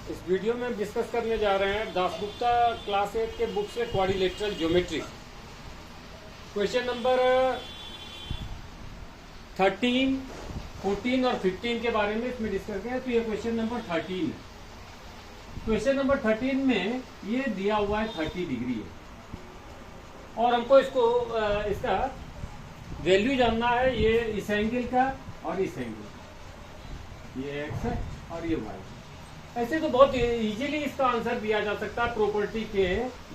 इस वीडियो में हम डिस्कस करने जा रहे हैं दासगुप्ता क्लास 8 के बुक से क्वाड्रिलेटरल ज्योमेट्री। क्वेश्चन नंबर 13, 14 और 15 के बारे में इसमें डिस्कस करें। तो ये क्वेश्चन नंबर 13 है। क्वेश्चन नंबर 13 में ये दिया हुआ है 30 डिग्री है और हमको इसका वैल्यू जानना है। ये इस एंगल का और इस एंगल का, ये एक्स है और ये वाई। ऐसे तो बहुत इजीली इसका आंसर दिया जा सकता है प्रॉपर्टी के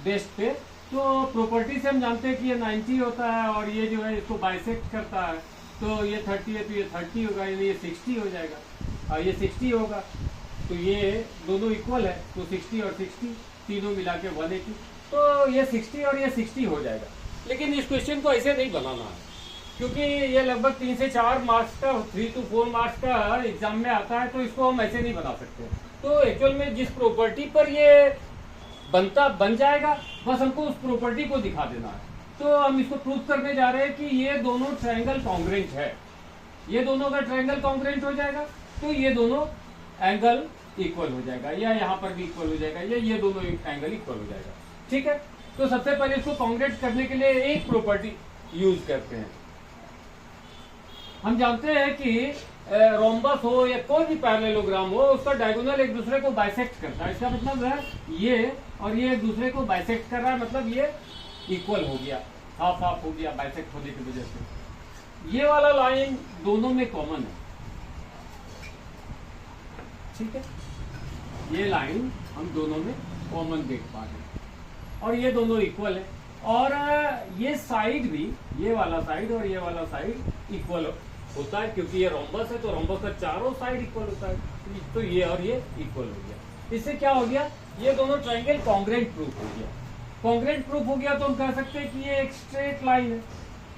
बेस पे। तो प्रॉपर्टी से हम जानते हैं कि ये 90 होता है और ये जो है इसको बाइसेक्ट करता है। तो ये 30 है तो ये 30 होगा, ये 60 हो जाएगा और ये 60 होगा। तो ये दोनों इक्वल है तो 60 और 60 तीनों मिला के 180। तो ये 60 और ये 60 हो जाएगा। लेकिन इस क्वेश्चन को ऐसे नहीं बनाना है क्योंकि ये लगभग 3 से 4 मार्क्स का, 3 to 4 मार्क्स का एग्जाम में आता है। तो इसको हम ऐसे नहीं बना सकते। तो एक्चुअल में जिस प्रॉपर्टी पर ये बन जाएगा बस हमको उस प्रॉपर्टी को दिखा देना है। तो हम इसको प्रूव करने जा रहे हैं कि ये दोनों ट्रायंगल कॉन्ग्रुएंट है। ये दोनों का ट्रायंगल कॉन्ग्रुएंट हो जाएगा तो ये दोनों एंगल इक्वल हो जाएगा, या यहाँ पर भी इक्वल हो जाएगा, या ये दोनों एंगल इक्वल हो जाएगा। ठीक है। तो सबसे पहले इसको कॉन्ग्रुएंट करने के लिए एक प्रॉपर्टी यूज करते हैं। हम जानते हैं कि रोम्बस हो या कोई भी पैरेललोग्राम हो, उसका डायगोनल एक दूसरे को बाइसेक्ट करता है। इसका मतलब है ये और ये एक दूसरे को बाइसेक्ट कर रहा है, मतलब ये इक्वल हो गया, हाफ हाफ हो गया बाइसेक्ट होने की वजह से। ये वाला लाइन दोनों में कॉमन है। ठीक है, ये लाइन हम दोनों में कॉमन देख पा रहे हैं और ये दोनों इक्वल है। और ये साइड भी, ये वाला साइड और ये वाला साइड इक्वल होता है क्योंकि ये रोम्बस है। तो रोम्बस का चारों साइड इक्वल होता है। तो ये और ये इक्वल हो गया। इससे क्या हो गया, ये दोनों ट्रायंगल कॉन्ग्रुएंट प्रूफ हो गया। कॉन्ग्रुएंट प्रूफ हो गया तो हम कह सकते हैं कि ये एक स्ट्रेट लाइन है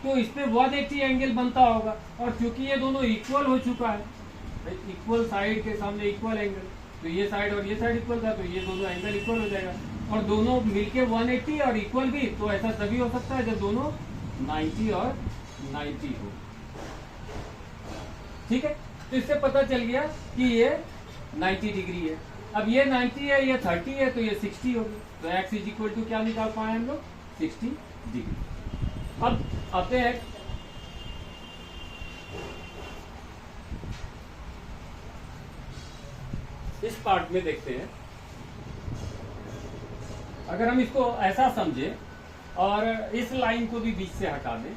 तो इस पे 180 एंगल बनता होगा। और क्योंकि ये दोनों इक्वल हो चुका है, इक्वल साइड के सामने इक्वल एंगल, तो ये साइड और ये साइड इक्वल था तो ये दोनों एंगल इक्वल हो जाएगा। और दोनों मिलके 180 और इक्वल भी, तो ऐसा तभी हो सकता है जब दोनों 90 और 90 हो। ठीक है। तो इससे पता चल गया कि ये 90 डिग्री है। अब ये 90 है, ये 30 है तो ये 60 होगी। तो x इज इक्वल टू क्या निकाल पाए हम लोग, 60 डिग्री। अब आते हैं इस पार्ट में, देखते हैं। अगर हम इसको ऐसा समझे और इस लाइन को भी बीच से हटा दें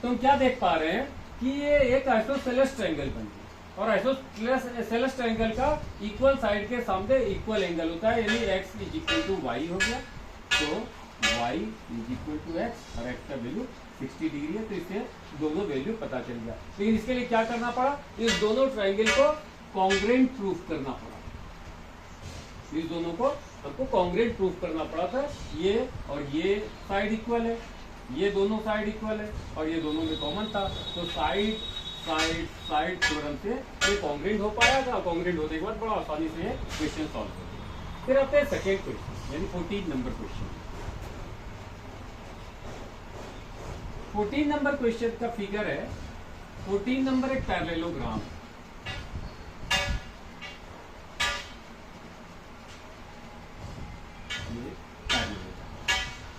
तो हम क्या देख पा रहे हैं कि ये एक आइसोसेलेस ट्रायंगल बन गया। और आइसोसेलेस ट्रायंगल का इक्वल साइड के सामने इक्वल एंगल होता है, यानी x is equal to Y हो गया। तो y is equal to x और x का वैल्यू 60 डिग्री है। तो इससे दोनों वैल्यू पता चल गया। लेकिन इसके लिए क्या करना पड़ा, इस दोनों ट्रायंगल को कॉन्ग्रुएंट प्रूफ करना पड़ा। इस दोनों को हमको कॉन्ग्रुएंट प्रूफ करना पड़ा था। ये और ये साइड इक्वल है, ये दोनों साइड इक्वल है और ये दोनों में कॉमन था। तो साइड साइड साइड थ्योरम से ये कॉन्ग्रुएंट हो पाया था। कॉन्ग्रुएंट होने के बाद बड़ा आसानी से क्वेश्चन सॉल्व हो गया। फिर आते हैं सेकेंड क्वेश्चन, यानी 14 नंबर क्वेश्चन। 14 नंबर क्वेश्चन का फिगर है, 14 नंबर एक पैरेललोग्राम है।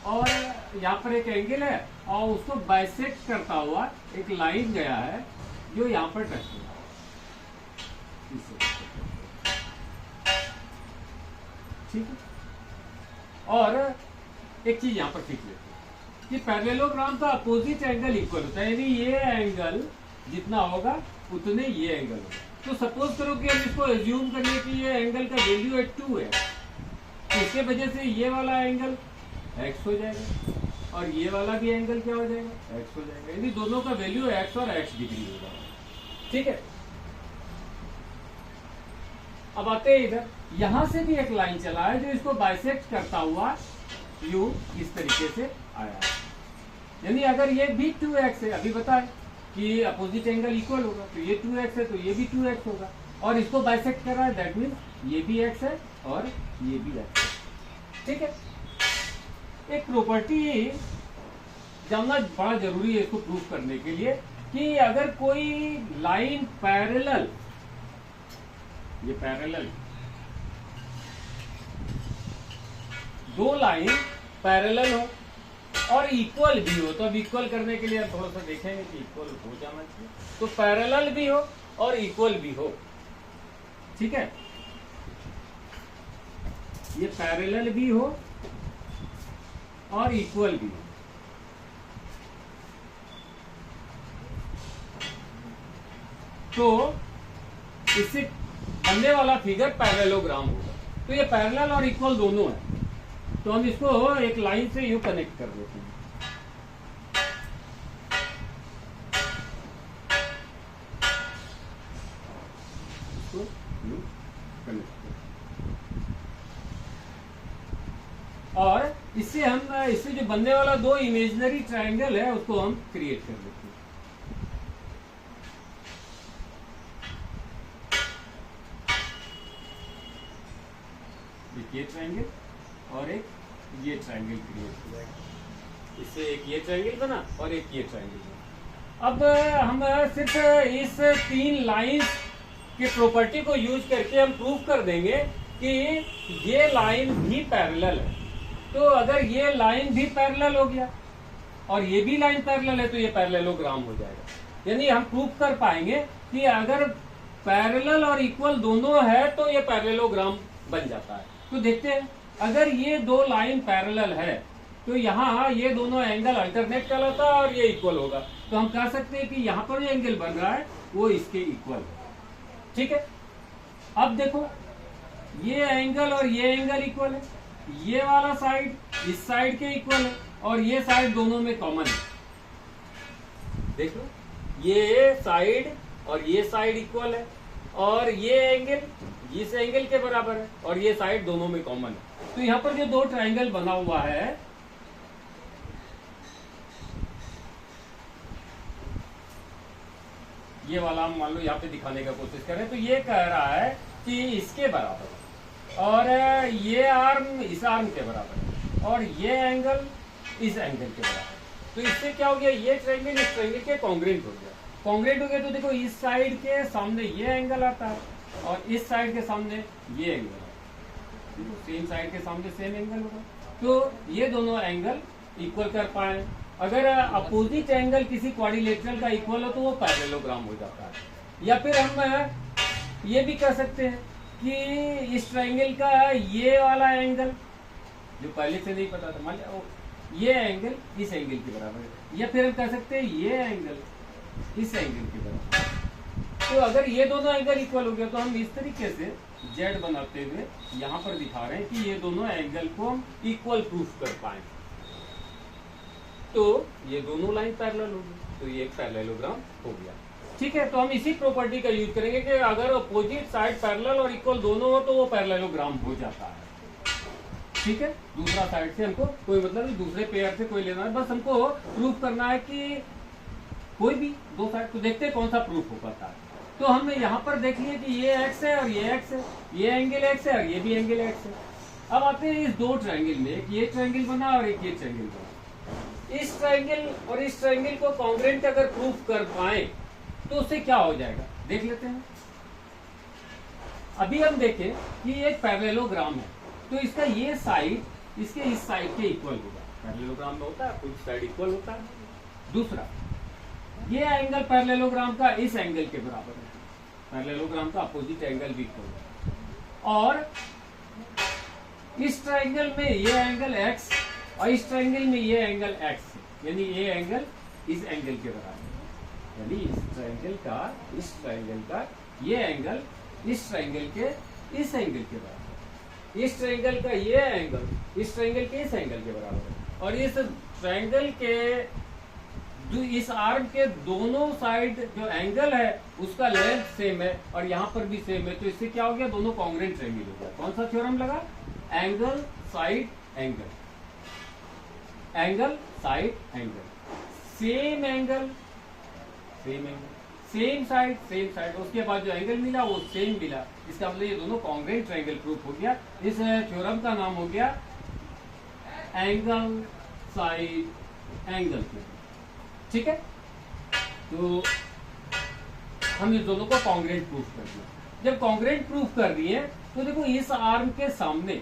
और यहाँ पर एक एंगल है और उसको बाइसेक्ट करता हुआ एक लाइन गया है जो यहाँ पर टच हो रहा है। ठीक है। और एक चीज यहाँ पर सीख लेते हैं कि पैरेललोग्राम का अपोजिट एंगल इक्वल होता है, यानी ये एंगल जितना होगा उतने ये एंगल होगा। तो सपोज करो कि हम इसको एज्यूम करिए कि ये एंगल का वैल्यू 2 है, तो इसके वजह से ये वाला एंगल x हो जाएगा और ये वाला भी एंगल क्या हो जाएगा, x हो जाएगा। यानी दोनों का वैल्यू x और x डिग्री होगा। ठीक है। अब आते हैं इधर, यहां से भी एक लाइन चला है जो इसको बाइसेक्ट करता हुआ यू इस तरीके से आया है। यानी अगर ये भी 2x है, अभी बताए कि अपोजिट एंगल इक्वल होगा, तो ये 2x है तो ये भी 2x होगा। और इसको बाइसेक्ट कर रहा है, दैट मीन्स ये भी x है और ये भी x है। ठीक है। एक प्रॉपर्टी जानना बड़ा जरूरी है इसको प्रूफ करने के लिए कि अगर कोई लाइन पैरेलल ये पैरेलल, दो लाइन पैरेलल हो और इक्वल भी हो। तो अब इक्वल करने के लिए आप थोड़ा सा देखेंगे कि इक्वल हो जाना चाहिए। तो पैरेलल भी हो और इक्वल भी हो, ठीक है। ये पैरेलल भी हो और इक्वल भी हो। तो इससे बनने वाला फिगर पैरेललोग्राम होगा। तो ये पैरेलल और इक्वल दोनों है। तो हम इसको एक लाइन से यूं कनेक्ट कर देते हैं। इसको यूं कनेक्ट कर, और इससे जो बनने वाला दो इमेजिनरी ट्रायंगल है उसको हम क्रिएट कर देते हैं। एक ये ट्रायंगल और एक ये ट्रायंगल क्रिएट हो जाएगा। इससे एक ये ट्रायंगल बना और एक ये ट्रायंगल बना। अब हम सिर्फ इस तीन लाइंस की प्रॉपर्टी को यूज करके हम प्रूव कर देंगे कि ये लाइन भी पैरेलल है। तो अगर ये लाइन भी पैरेलल हो गया और ये भी लाइन पैरेलल है तो ये पैरेललोग्राम हो जाएगा। यानी हम प्रूव कर पाएंगे कि अगर पैरेलल और इक्वल दोनों है तो ये पैरेललोग्राम बन जाता है। तो देखते हैं, अगर ये दो लाइन पैरेलल है तो यहाँ ये दोनों एंगल अल्टरनेट कहलाता है और ये इक्वल होगा। तो हम कह सकते हैं कि यहाँ पर जो एंगल बन रहा है वो इसके इक्वल है, ठीक है। अब देखो, ये एंगल और ये एंगल इक्वल है, ये वाला साइड इस साइड के इक्वल है और ये साइड दोनों में कॉमन है। देखो, ये साइड और ये साइड इक्वल है और ये एंगल इस एंगल के बराबर है और ये साइड दोनों में कॉमन है। तो यहाँ पर जो दो ट्रायंगल बना हुआ है, ये वाला हम मान लो यहाँ पे दिखाने का कोशिश करें तो ये कह रहा है कि इसके बराबर है और ये आर्म इस आर्म के बराबर है और ये एंगल इस एंगल के बराबर है। तो इससे क्या हो गया, ये ट्रायंगल इस ट्रायंगल के कॉन्ग्रुएंट हो गया। कॉन्ग्रुएंट हो गया तो देखो, इस साइड के सामने ये एंगल आता है और इस साइड के सामने ये एंगल है। सेम साइड के सामने सेम एंगल होगा। तो ये दोनों एंगल इक्वल कर पाए। अगर अपोजिट एंगल किसी क्वाड्रिलेटरल का इक्वल हो तो वो पैरेललोग्राम हो जाता है। या फिर हम ये भी कह सकते हैं कि इस ट्रायंगल का ये वाला एंगल जो पहले से नहीं पता था, मान लिया ये एंगल इस एंगल के बराबर है। या फिर हम कह सकते हैं ये एंगल इस एंगल के बराबर है। तो अगर ये दोनों एंगल इक्वल हो गया तो हम इस तरीके से जेड बनाते हुए यहाँ पर दिखा रहे हैं कि ये दोनों एंगल को हम इक्वल प्रूफ कर पाए। तो ये दोनों लाइन पैरेलल होगी तो ये एक पैरेललोग्राम हो गया, ठीक है। तो हम इसी प्रॉपर्टी का यूज करेंगे कि अगर अपोजिट साइड पैरेलल और इक्वल दोनों हो तो वो पैरेललोग्राम हो जाता है, ठीक है। दूसरा साइड से हमको कोई मतलब नहीं, दूसरे पेयर से कोई लेना है, बस हमको प्रूफ करना है कि कोई भी दो साइड। तो देखते हैं कौन सा प्रूफ हो पाता है। तो हमने यहाँ पर देख लिया कि ये एक्स है और ये एक्स है, ये एंगल एक्स है और ये भी एंगल एक्स है। अब आते हैं इस दो ट्रायंगल में, एक ये ट्रायंगल बना और एक ये ट्रायंगल बना। इस ट्रायंगल और इस ट्रायंगल को कॉन्ग्रुएंट अगर प्रूफ कर पाए तो उससे क्या हो जाएगा, देख लेते हैं। अभी हम देखें कि ये एक पैरेललोग्राम है तो इसका ये साइड इसके इस साइड के इक्वल होगा। पैरेललोग्राम में होता है कुछ साइड इक्वल होता है। दूसरा, ये एंगल पैरेललोग्राम का इस एंगल के बराबर है, पैरेललोग्राम का अपोजिट एंगल भी इक्वल है। और इस ट्रायंगल में ये एंगल x और इस ट्रायंगल में ये एंगल x है, यानी ये एंगल इस एंगल के बराबर है। यानी इस ट्रायंगल का ये एंगल इस ट्रायंगल के इस एंगल के बराबर है। इस ट्रायंगल का ये एंगल इस ट्रायंगल के इस एंगल के बराबर है। और इस ट्रायंगल के इस आर्म के दोनों साइड जो एंगल है उसका लेंथ सेम है और यहाँ पर भी सेम है। तो इससे क्या हो गया, दोनों कॉन्ग्रुएंट ट्रायंगल हो गया। कौन सा थ्योरम लगा, angle side angle, angle side angle, same angle same angle, same side. उसके बाद जो एंगल मिला वो सेम मिला। इसका मतलब ये दोनों कॉन्ग्रुएंट ट्रायंगल प्रूफ हो गया। इस थ्योरम का नाम हो गया एंगल साइड एंगल थ्योरम, ठीक है। तो हम इस दोनों को कॉन्ग्रुएंट प्रूफ कर दिया। जब कॉन्ग्रेंट प्रूफ कर दिए तो देखो इस आर्म के सामने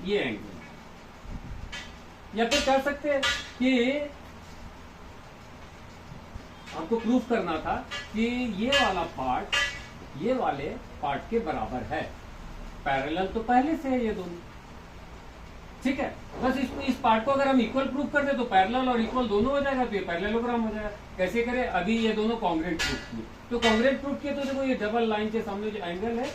ये एंगल, या फिर कह सकते हैं कि हमको प्रूफ करना था कि ये वाला पार्ट ये वाले पार्ट के बराबर है, पैरेलल तो पहले से है ये दोनों, ठीक है। बस इस पार्ट को अगर हम इक्वल प्रूफ कर दे तो पैरेलल और इक्वल दोनों हो जाएगा, तो ये पैरेललोग्राम हो जाएगा। कैसे करें, अभी ये दोनों कॉन्ग्रेंट प्रूफ किए, तो कॉन्ग्रेंट प्रूफ किए तो देखो ये डबल लाइन के सामने जो एंगल है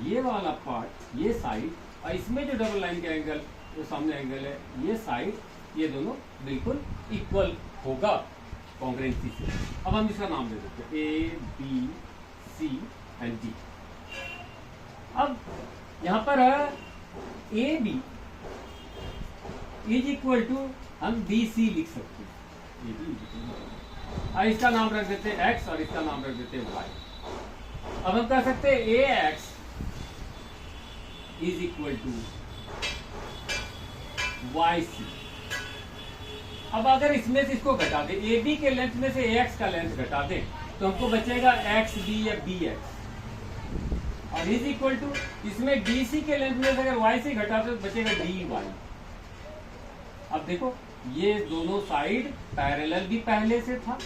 ये वाला पार्ट, ये साइड, और इसमें जो डबल लाइन का एंगल जो सामने एंगल है ये साइड, ये दोनों बिल्कुल इक्वल होगा कॉन्ग्रेंसी से। अब हम इसका नाम दे देते हैं A B C and D. अब यहां पर A B is equal to हम डी सी लिख सकते हैं, और इसका नाम रख देते हैं एक्स और इसका नाम रख देते हैं वाई। अब हम कह सकते हैं a x is equal to y c. अब अगर इसमें से इसको घटा दें, ए बी के लेंथ में से ए एक्स का लेंथ घटा दें तो हमको बचेगा एक्स बी या बी एक्स, और इज इक्वल टू इसमें डी सी के लेंथ में से अगर वाई से घटा दे तो बचेगा डी वाई। अब देखो ये दोनों साइड पैरेलल भी पहले से था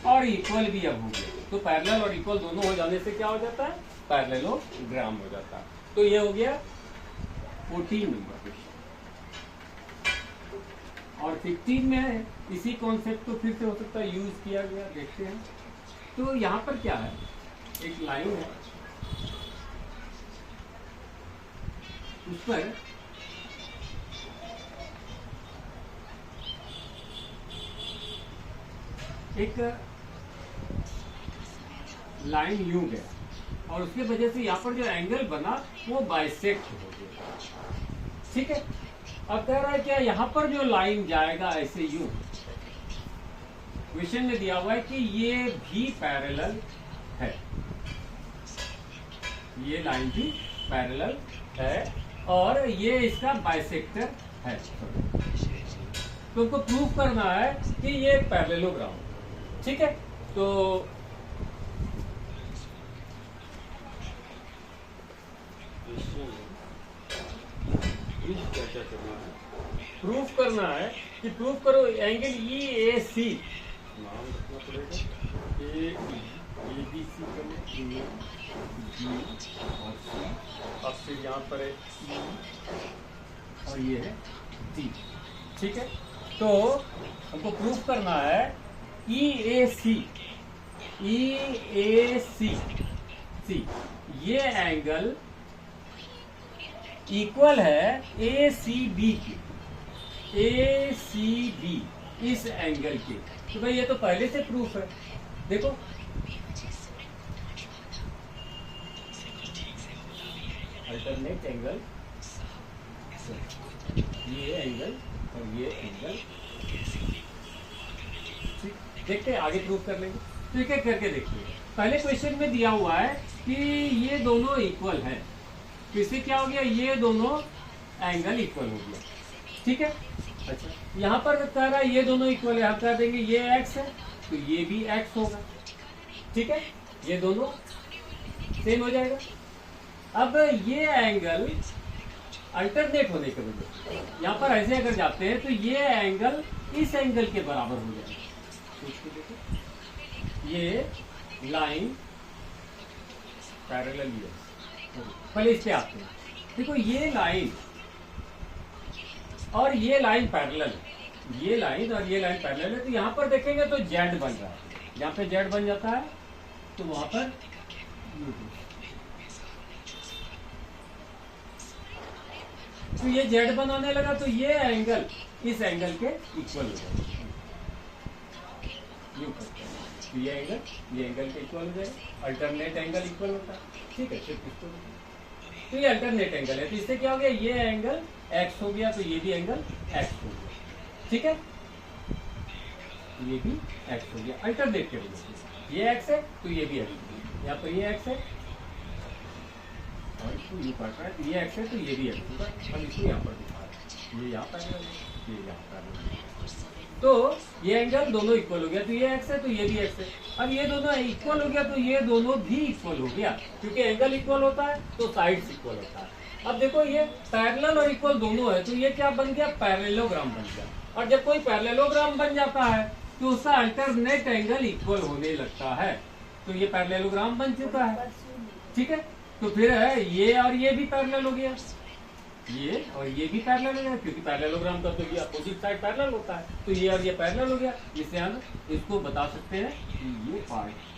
और इक्वल भी अब हो गया, तो पैरेलल और इक्वल दोनों हो जाने से क्या हो जाता है, पैरेललोग्राम हो जाता है। तो ये हो गया 14 नंबर क्वेश्चन। और 15 में इसी कॉन्सेप्ट को फिर से हो सकता है यूज किया गया, देखते हैं। तो यहाँ पर क्या है, एक लाइन है, उस पर एक लाइन यूं गया और उसके वजह से यहाँ पर जो एंगल बना वो बाइसेक्ट हो गया, ठीक है। अब कह रहा है क्या, यहाँ पर जो लाइन जाएगा ऐसे यूं, क्वेश्चन में दिया हुआ है कि ये भी पैरेलल है, ये लाइन भी पैरेलल है और ये इसका बाइसेक्टर है, तो उनको प्रूफ करना है कि ये पैरेललोग्राम, ठीक है। तो क्या करना है, प्रूफ करना है कि प्रूफ करो एंगल ई ए सी, नाम रखना पड़ेगा, ए बी सी करो, जी और सी, अब फिर यहाँ पर है ई और ये है डी, ठीक है। तो हमको प्रूफ करना है ई ए सी सी ये एंगल इक्वल है ए सी बी के, ए सी बी इस एंगल के। तो भाई ये तो पहले से प्रूफ है, देखो अल्टरनेट एंगल, ये एंगल और ये एंगल, देखते हैं आगे प्रूफ कर लेंगे। तो एक एक करके देखिए, पहले क्वेश्चन में दिया हुआ है कि ये दोनों इक्वल है, तो इससे क्या हो गया, ये दोनों एंगल इक्वल हो गया, ठीक है। अच्छा यहाँ पर कह रहा है ये दोनों इक्वल है, हम कह देंगे ये एक्स है तो ये भी एक्स होगा, ठीक है, ये दोनों सेम हो जाएगा। अब ये एंगल अल्टरनेट होने के वजह से यहाँ पर ऐसे अगर जाते हैं तो ये एंगल इस एंगल के बराबर हो जाएगा। ये लाइन पैरेलल, पहले इस पे आते हैं, देखो ये लाइन और ये लाइन पैरेलल, ये लाइन और ये लाइन पैरेलल है, तो यहाँ पर देखेंगे तो जेड बन रहा है, यहाँ पे जेड बन जाता है तो वहां पर तो ये जेड बनाने लगा, तो ये एंगल इस एंगल के इक्वल हो जाएगा, तो ये एंगल के इक्वल हो जाएगा, अल्टरनेट एंगल इक्वल होता है, ठीक है। फिर इसको तो ये अल्टरनेट एंगल है, तो इससे क्या हो गया, ये एंगल एक्स हो गया तो ये भी एंगल एक्स हो गया, ठीक है, ये भी एक्स हो गया अल्टरनेट के वजह से, ये एक्स है तो ये भी एक्स, यहाँ पर ये एक्स है और इसको ये पड़ रहा है, ये एक्स है तो ये भी एक्स होगा, और इसको यहाँ पर दिखा रहा है, ये यहाँ पर ये यहाँ पर तो ये एंगल दोनों इक्वल हो गया, तो ये एक्स है तो ये भी एक्स है। अब ये दोनों इक्वल हो गया तो ये दोनों भी इक्वल हो गया, क्योंकि एंगल इक्वल होता है तो साइड्स इक्वल होता है। अब देखो ये पैरेलल और इक्वल दोनों है, तो ये क्या बन गया, पैरेललोग्राम बन गया। और जब कोई पैरेललोग्राम बन जाता है तो उसका अल्टरनेट एंगल इक्वल होने लगता है, तो ये पैरेललोग्राम बन चुका है। ठीक है, तो फिर है ये और ये भी पैरेलल हो गया, ये और ये भी पैरेलल हो गया, क्योंकि पैरेललोग्राम का तो ये अपोजिट साइड पैरेलल होता है, तो ये और ये पैरेलल हो गया। जिससे हम इसको बता सकते हैं कि ये पार्ट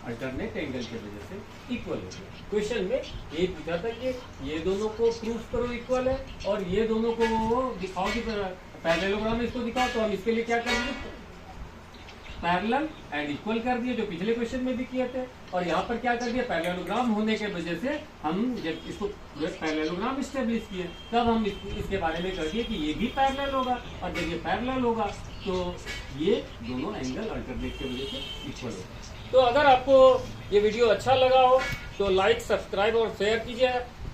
अल्टरनेट एंगल की वजह से इक्वल हो गया। क्वेश्चन में ये पूछा था कि ये दोनों को प्रूफ करो इक्वल है और ये दोनों को दिखाओ कि पैरेललोग्राम में इसको दिखाओ, तो हम इसके लिए क्या करेंगे, पैरेलल एंड इक्वल कर दिए, जो पिछले क्वेश्चन में भी किए थे। और यहाँ पर क्या कर दिया, पैरेललोग्राम होने के वजह से हम जब इसको पैरेललोग्राम स्टेब्लिश किए तब हम इसके बारे में कर दिए कि ये भी पैरेलल होगा, और जब ये पैरेलल होगा तो ये दोनों एंगल अल्टरनेट की वजह से इक्वल होगा। तो अगर आपको ये वीडियो अच्छा लगा हो तो लाइक, सब्सक्राइब और शेयर कीजिए,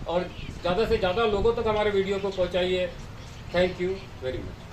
और ज़्यादा से ज़्यादा लोगों तक हमारे वीडियो को पहुँचाइए। Thank you very much.